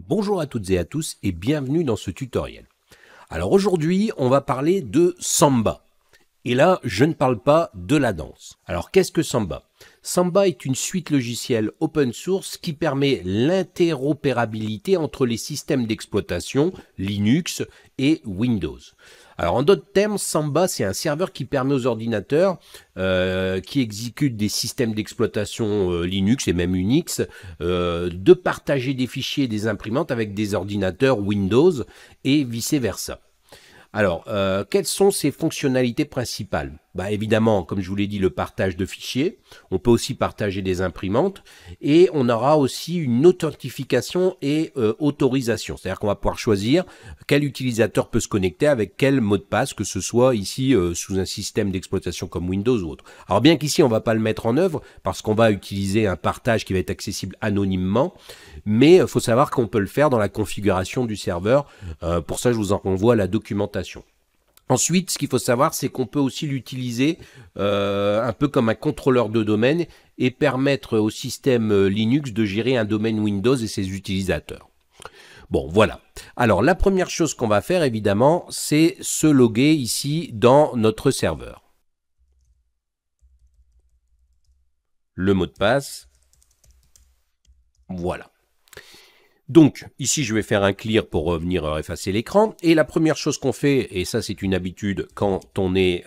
Bonjour à toutes et à tous et bienvenue dans ce tutoriel. Alors aujourd'hui, on va parler de Samba. Et là, je ne parle pas de la danse. Alors qu'est-ce que Samba? Samba est une suite logicielle open source qui permet l'interopérabilité entre les systèmes d'exploitation Linux et Windows. Alors en d'autres termes, Samba c'est un serveur qui permet aux ordinateurs qui exécutent des systèmes d'exploitation Linux et même Unix de partager des fichiers et des imprimantes avec des ordinateurs Windows et vice-versa. Alors, quelles sont ses fonctionnalités principales? Évidemment, comme je vous l'ai dit, le partage de fichiers. On peut aussi partager des imprimantes et on aura aussi une authentification et autorisation. C'est-à-dire qu'on va pouvoir choisir quel utilisateur peut se connecter avec quel mot de passe, que ce soit ici sous un système d'exploitation comme Windows ou autre. Alors bien qu'ici, on ne va pas le mettre en œuvre parce qu'on va utiliser un partage qui va être accessible anonymement, mais il faut savoir qu'on peut le faire dans la configuration du serveur. Pour ça, je vous en renvoie à la documentation. Ensuite, ce qu'il faut savoir, c'est qu'on peut aussi l'utiliser un peu comme un contrôleur de domaine et permettre au système Linux de gérer un domaine Windows et ses utilisateurs. Bon, voilà. Alors, la première chose qu'on va faire, évidemment, c'est se loguer ici dans notre serveur. Le mot de passe. Voilà. Donc, ici, je vais faire un clear pour revenir effacer l'écran. Et la première chose qu'on fait, et ça c'est une habitude quand on est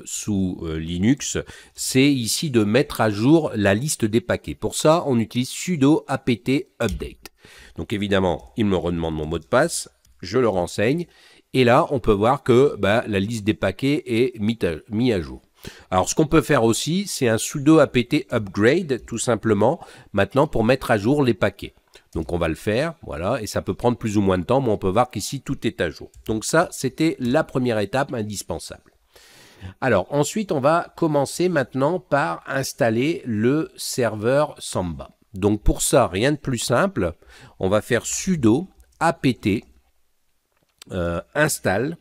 sous Linux, c'est ici de mettre à jour la liste des paquets. Pour ça, on utilise sudo apt update. Donc évidemment, il me redemande mon mot de passe, je le renseigne. Et là, on peut voir que la liste des paquets est mise à jour. Alors, ce qu'on peut faire aussi, c'est un sudo apt upgrade, tout simplement, maintenant pour mettre à jour les paquets. Donc on va le faire, voilà, et ça peut prendre plus ou moins de temps, mais on peut voir qu'ici tout est à jour. Donc ça, c'était la première étape indispensable. Alors ensuite, on va commencer maintenant par installer le serveur Samba. Donc pour ça, rien de plus simple, on va faire sudo apt install.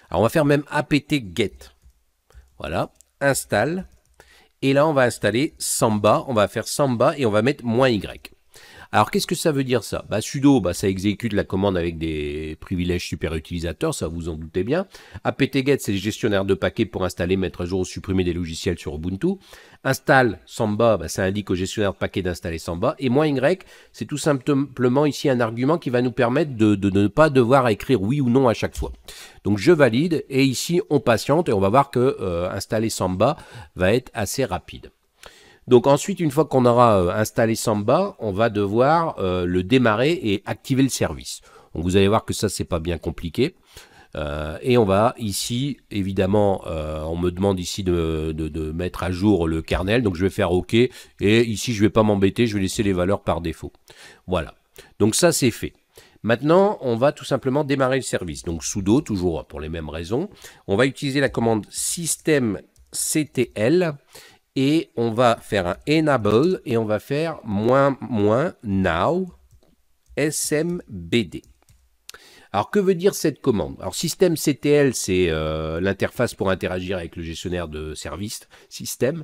Alors on va faire même apt get. Voilà, install. Et là, on va installer Samba, on va faire Samba et on va mettre -y. Alors, qu'est-ce que ça veut dire ça? Sudo, ça exécute la commande avec des privilèges super utilisateurs, ça vous en doutez bien. apt-get, c'est le gestionnaire de paquets pour installer, mettre à jour ou supprimer des logiciels sur Ubuntu. Install Samba, ça indique au gestionnaire de paquets d'installer Samba. Et -y, c'est tout simplement ici un argument qui va nous permettre de ne pas devoir écrire oui ou non à chaque fois. Donc, je valide et ici, on patiente et on va voir que installer Samba va être assez rapide. Donc ensuite, une fois qu'on aura installé Samba, on va devoir le démarrer et activer le service. Donc vous allez voir que ça, c'est pas bien compliqué. Et on va ici, évidemment, on me demande ici de mettre à jour le kernel. Donc je vais faire OK. Et ici, je vais pas m'embêter, je vais laisser les valeurs par défaut. Voilà. Donc ça, c'est fait. Maintenant, on va tout simplement démarrer le service. Donc sudo, toujours pour les mêmes raisons. On va utiliser la commande systemctl. Et on va faire un enable et on va faire -now smbd. Alors, que veut dire cette commande? Alors, systemctl, c'est l'interface pour interagir avec le gestionnaire de service système.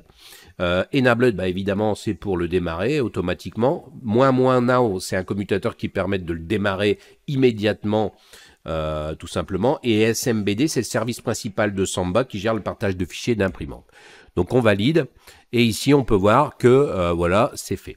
Enabled, évidemment, c'est pour le démarrer automatiquement. -now, c'est un commutateur qui permet de le démarrer immédiatement, tout simplement. Et smbd, c'est le service principal de Samba qui gère le partage de fichiers d'imprimante. Donc on valide et ici on peut voir que voilà, c'est fait.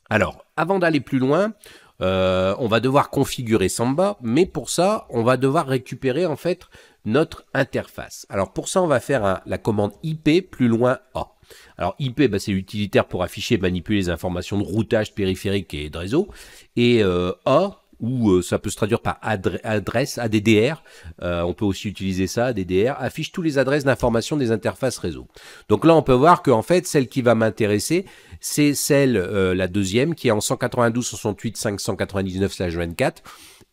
Alors avant d'aller plus loin, on va devoir configurer Samba, mais pour ça on va devoir récupérer en fait notre interface. Alors pour ça on va faire la commande IP plus loin A. Alors IP, c'est l'utilitaire pour afficher et manipuler les informations de routage périphérique et de réseau. Et A, ou ça peut se traduire par adresse, ADDR, on peut aussi utiliser ça, ADDR, affiche tous les adresses d'information des interfaces réseau. Donc là, on peut voir qu'en fait, celle qui va m'intéresser, c'est celle, la deuxième, qui est en 192.68.599/24,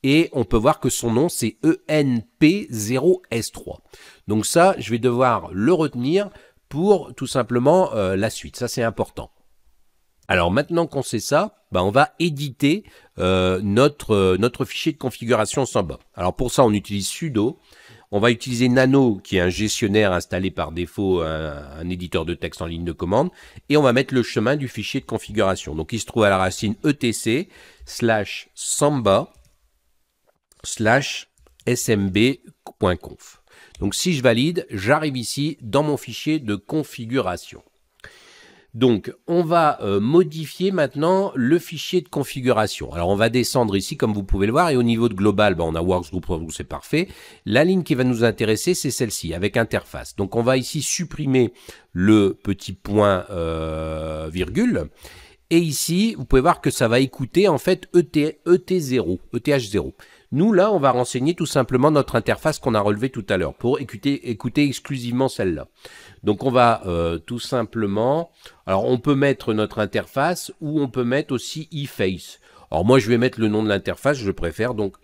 et on peut voir que son nom, c'est ENP0S3. Donc ça, je vais devoir le retenir pour tout simplement la suite, ça c'est important. Alors maintenant qu'on sait ça, on va éditer notre fichier de configuration Samba. Alors pour ça, on utilise sudo, On va utiliser Nano, qui est un gestionnaire installé par défaut, un éditeur de texte en ligne de commande, et on va mettre le chemin du fichier de configuration. Donc il se trouve à la racine etc/samba/smb.conf. Donc si je valide, j'arrive ici dans mon fichier de configuration. Donc, on va modifier maintenant le fichier de configuration. Alors, on va descendre ici, comme vous pouvez le voir, et au niveau de global, on a Worksgroup, c'est parfait. La ligne qui va nous intéresser, c'est celle-ci, avec interface. Donc, on va ici supprimer le petit point virgule. Et ici, vous pouvez voir que ça va écouter, en fait, ETH0. Nous, là, on va renseigner tout simplement notre interface qu'on a relevée tout à l'heure pour écouter exclusivement celle-là. Donc, on va tout simplement... Alors, on peut mettre notre interface ou on peut mettre aussi eFace. Alors, moi, je vais mettre le nom de l'interface, je préfère. Donc,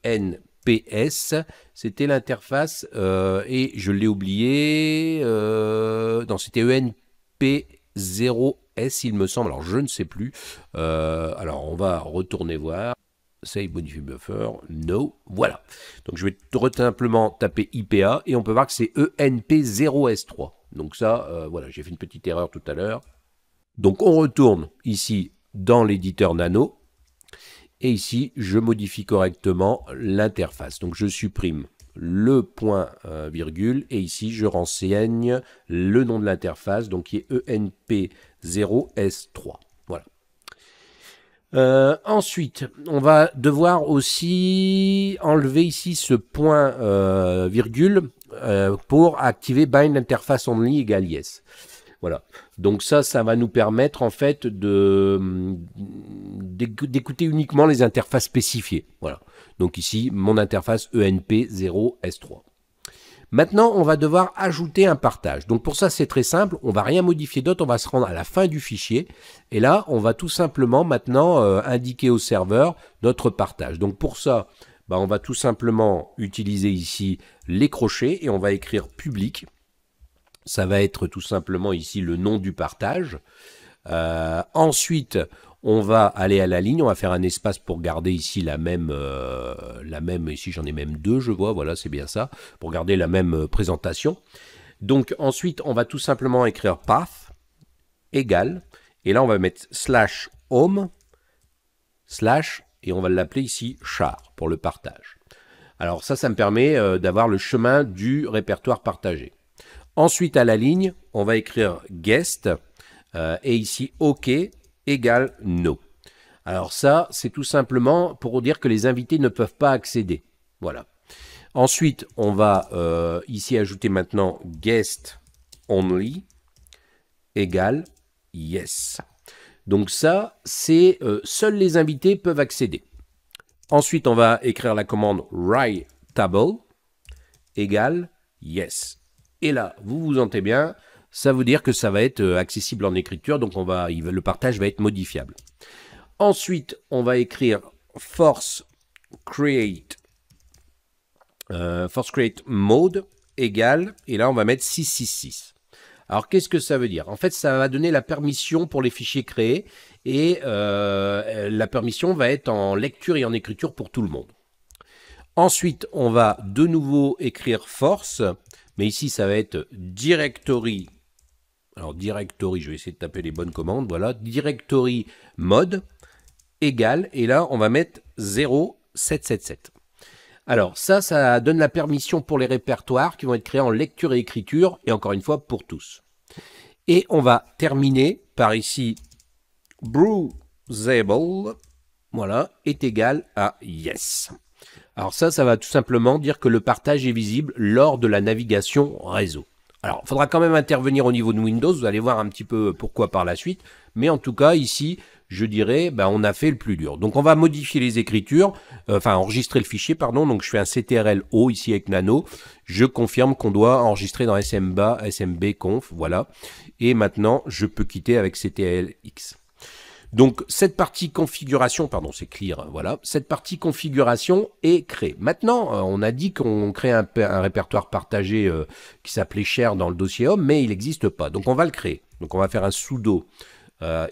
ENPS, c'était l'interface et je l'ai oublié. Non, c'était ENP0S, il me semble. Alors, je ne sais plus. Alors, on va retourner voir. Save modify buffer, no, voilà. Donc je vais tout simplement taper IPA et on peut voir que c'est ENP0S3. Donc ça, voilà, j'ai fait une petite erreur tout à l'heure. Donc on retourne ici dans l'éditeur Nano et ici je modifie correctement l'interface. Donc je supprime le point virgule et ici je renseigne le nom de l'interface, donc qui est ENP0S3. Voilà. Ensuite, on va devoir aussi enlever ici ce point virgule pour activer bind interface only égale yes. Voilà. Donc ça va nous permettre en fait d'écouter uniquement les interfaces spécifiées. Voilà. Donc ici, mon interface ENP0S3. Maintenant, on va devoir ajouter un partage. Donc pour ça, c'est très simple. On va rien modifier d'autre. On va se rendre à la fin du fichier. Et là, on va tout simplement maintenant indiquer au serveur notre partage. Donc pour ça, on va tout simplement utiliser ici les crochets et on va écrire public. Ça va être tout simplement ici le nom du partage. Ensuite, on va aller à la ligne, on va faire un espace pour garder ici la même ici j'en ai même deux, je vois, voilà, c'est bien ça, pour garder la même présentation. Donc ensuite, on va tout simplement écrire path égale, et là on va mettre /home/ et on va l'appeler ici char pour le partage. Alors ça me permet d'avoir le chemin du répertoire partagé. Ensuite, à la ligne, on va écrire guest et ici OK égale no. Alors ça, c'est tout simplement pour dire que les invités ne peuvent pas accéder. Voilà. Ensuite, on va ici ajouter maintenant guest only égale yes. Donc ça, c'est seuls les invités peuvent accéder. Ensuite, on va écrire la commande writable égale yes. Et là, vous vous sentez bien, ça veut dire que ça va être accessible en écriture, donc le partage va être modifiable. Ensuite, on va écrire force create mode égale, et là on va mettre 666. Alors qu'est-ce que ça veut dire? En fait, ça va donner la permission pour les fichiers créés, et la permission va être en lecture et en écriture pour tout le monde. Ensuite, on va de nouveau écrire force, mais ici ça va être directory. Alors directory, je vais essayer de taper les bonnes commandes, voilà, directory mode égale, et là on va mettre 0777. Alors ça donne la permission pour les répertoires qui vont être créés en lecture et écriture, et encore une fois pour tous. Et on va terminer par ici browsable, voilà, est égal à yes. Alors ça va tout simplement dire que le partage est visible lors de la navigation réseau. Alors, il faudra quand même intervenir au niveau de Windows, vous allez voir un petit peu pourquoi par la suite, mais en tout cas, ici, je dirais, on a fait le plus dur. Donc, on va modifier les écritures, enfin, enregistrer le fichier, pardon, donc je fais un CTRL-O ici avec Nano, je confirme qu'on doit enregistrer dans SMB-conf, voilà, et maintenant, je peux quitter avec CTRL-X. Donc, cette partie configuration, pardon, c'est clear, voilà, cette partie configuration est créée. Maintenant, on a dit qu'on crée un répertoire partagé qui s'appelait share dans le dossier home, mais il n'existe pas. Donc, on va le créer. Donc, on va faire un sudo,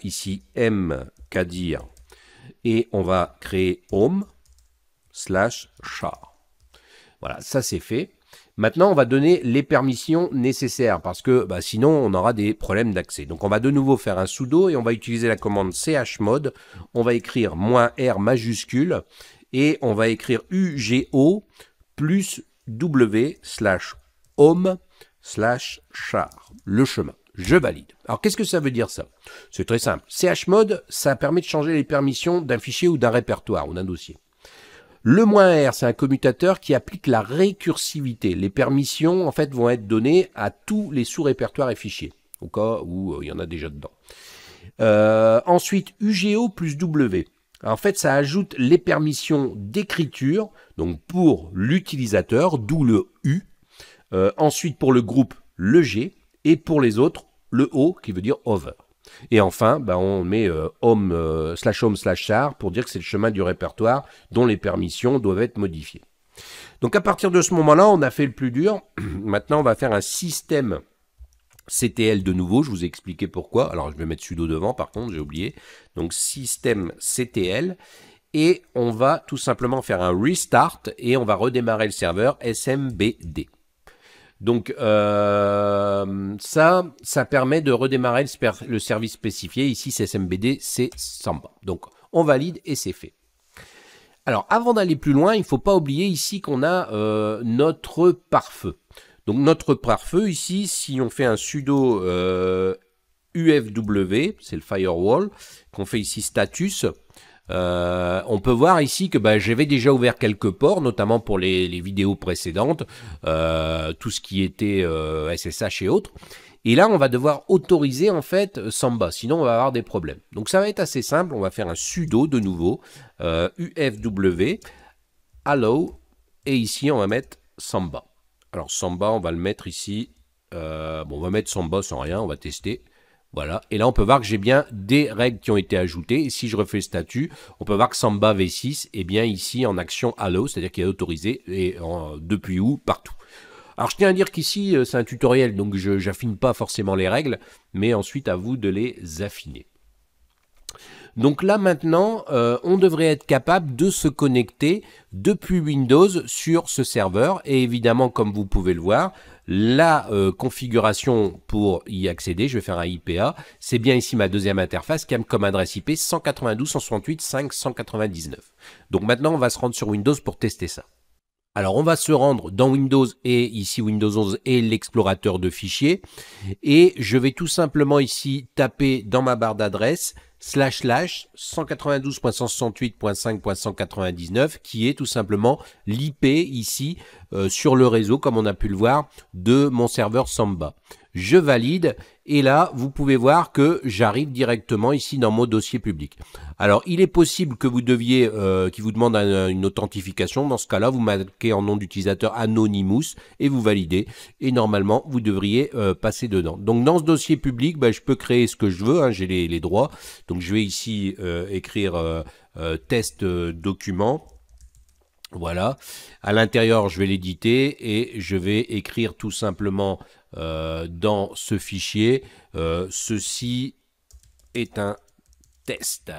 ici, mkdir, et on va créer home/char. Voilà, ça c'est fait. Maintenant, on va donner les permissions nécessaires parce que sinon, on aura des problèmes d'accès. Donc, on va de nouveau faire un sudo et on va utiliser la commande chmod. On va écrire -r majuscule et on va écrire ugo plus w/home/char, le chemin. Je valide. Alors, qu'est-ce que ça veut dire ça? C'est très simple. chmod, ça permet de changer les permissions d'un fichier ou d'un répertoire ou d'un dossier. Le -r, c'est un commutateur qui applique la récursivité. Les permissions, en fait, vont être données à tous les sous-répertoires et fichiers, au cas où il y en a déjà dedans. Ensuite, ugo plus w. En fait, ça ajoute les permissions d'écriture, donc pour l'utilisateur, d'où le U. Ensuite, pour le groupe, le G. Et pour les autres, le O, qui veut dire over. Et enfin, on met home/char pour dire que c'est le chemin du répertoire dont les permissions doivent être modifiées. Donc à partir de ce moment-là, on a fait le plus dur. Maintenant, on va faire un système CTL de nouveau. Je vous ai expliqué pourquoi. Alors, je vais mettre sudo devant, par contre, j'ai oublié. Donc, système CTL. Et on va tout simplement faire un restart et on va redémarrer le serveur SMBD. Donc ça permet de redémarrer le service spécifié. Ici, c'est SMBD, c'est Samba. Donc on valide et c'est fait. Alors avant d'aller plus loin, il ne faut pas oublier ici qu'on a notre pare-feu. Donc notre pare-feu ici, si on fait un sudo UFW, c'est le firewall, qu'on fait ici status, on peut voir ici que j'avais déjà ouvert quelques ports, notamment pour les vidéos précédentes, tout ce qui était SSH et autres. Et là, on va devoir autoriser en fait Samba, sinon on va avoir des problèmes. Donc ça va être assez simple, on va faire un sudo de nouveau, UFW, allow, et ici on va mettre Samba. Alors Samba, on va le mettre ici, on va mettre Samba sans rien, on va tester. Voilà, et là on peut voir que j'ai bien des règles qui ont été ajoutées, et si je refais le statut, on peut voir que Samba V6 est bien ici en action allow, c'est-à-dire qu'il est autorisé, et depuis où, partout. Alors je tiens à dire qu'ici c'est un tutoriel, donc je n'affine pas forcément les règles, mais ensuite à vous de les affiner. Donc là maintenant, on devrait être capable de se connecter depuis Windows sur ce serveur, et évidemment comme vous pouvez le voir, la configuration pour y accéder, je vais faire un IPA, c'est bien ici ma deuxième interface qui a comme adresse IP 192.168.5.199. Donc maintenant on va se rendre sur Windows pour tester ça. Alors on va se rendre dans Windows et ici Windows 11 et l'explorateur de fichiers, et je vais tout simplement ici taper dans ma barre d'adresse / 192.168.5.199 qui est tout simplement l'IP ici sur le réseau, comme on a pu le voir, de mon serveur Samba. Je valide et là vous pouvez voir que j'arrive directement ici dans mon dossier public. Alors il est possible que vous deviez, qu'il vous demande une authentification. Dans ce cas là vous marquez en nom d'utilisateur Anonymous et vous validez, et normalement vous devriez passer dedans. Donc dans ce dossier public, je peux créer ce que je veux, hein, j'ai les droits. Donc je vais ici écrire test document. Voilà, à l'intérieur je vais l'éditer et je vais écrire tout simplement dans ce fichier, ceci est un test.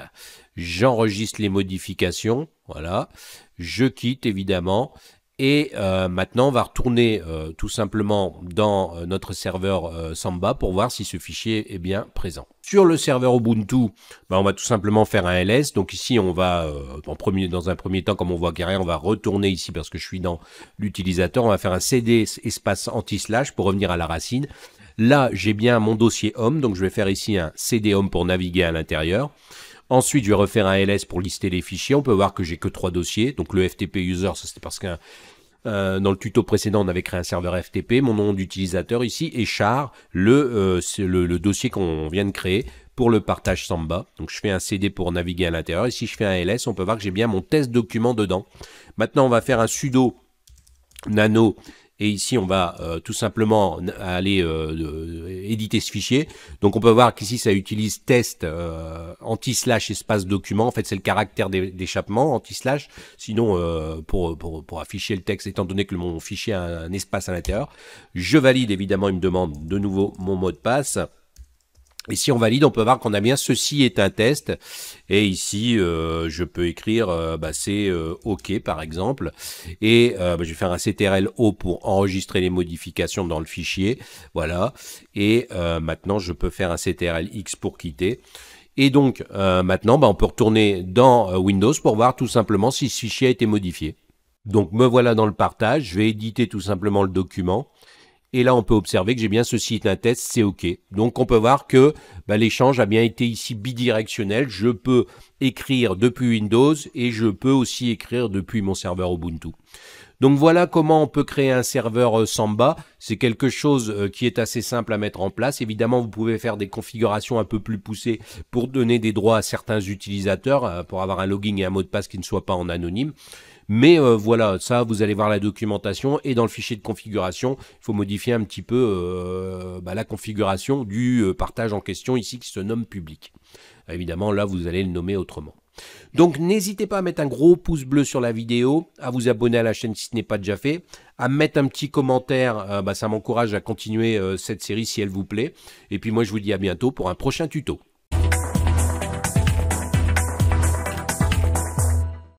J'enregistre les modifications, voilà, je quitte évidemment. Et maintenant, on va retourner tout simplement dans notre serveur Samba pour voir si ce fichier est bien présent. Sur le serveur Ubuntu, on va tout simplement faire un ls. Donc ici, on va, dans un premier temps, comme on voit derrière, on va retourner ici parce que je suis dans l'utilisateur. On va faire un cd espace anti-slash pour revenir à la racine. Là, j'ai bien mon dossier home, donc je vais faire ici un cd home pour naviguer à l'intérieur. Ensuite, je vais refaire un ls pour lister les fichiers. On peut voir que j'ai que 3 dossiers. Donc le FTP user, ça c'était parce que dans le tuto précédent, on avait créé un serveur FTP. Mon nom d'utilisateur ici est char, c'est le dossier qu'on vient de créer pour le partage Samba. Donc je fais un CD pour naviguer à l'intérieur. Et si je fais un ls, on peut voir que j'ai bien mon test document dedans. Maintenant, on va faire un sudo nano. Et ici, on va tout simplement aller éditer ce fichier. Donc, on peut voir qu'ici, ça utilise test anti-slash espace document. En fait, c'est le caractère d'échappement anti-slash. Sinon, pour afficher le texte, étant donné que mon fichier a un espace à l'intérieur, je valide. Évidemment, il me demande de nouveau mon mot de passe. Et si on valide, on peut voir qu'on a bien ceci est un test. Et ici, je peux écrire c'est OK par exemple. Et je vais faire un CTRL O pour enregistrer les modifications dans le fichier. Voilà. Et maintenant, je peux faire un CTRL X pour quitter. Et donc maintenant, on peut retourner dans Windows pour voir tout simplement si ce fichier a été modifié. Donc me voilà dans le partage. Je vais éditer tout simplement le document. Et là, on peut observer que j'ai bien ce site un test, c'est OK. Donc, on peut voir que l'échange a bien été ici bidirectionnel. Je peux écrire depuis Windows et je peux aussi écrire depuis mon serveur Ubuntu. Donc, voilà comment on peut créer un serveur Samba. C'est quelque chose qui est assez simple à mettre en place. Évidemment, vous pouvez faire des configurations un peu plus poussées pour donner des droits à certains utilisateurs, pour avoir un login et un mot de passe qui ne soit pas en anonyme. Mais voilà, ça, vous allez voir la documentation et dans le fichier de configuration, il faut modifier un petit peu la configuration du partage en question ici qui se nomme public. Évidemment, là, vous allez le nommer autrement. Donc, n'hésitez pas à mettre un gros pouce bleu sur la vidéo, à vous abonner à la chaîne si ce n'est pas déjà fait, à mettre un petit commentaire, ça m'encourage à continuer cette série si elle vous plaît. Et puis moi, je vous dis à bientôt pour un prochain tuto.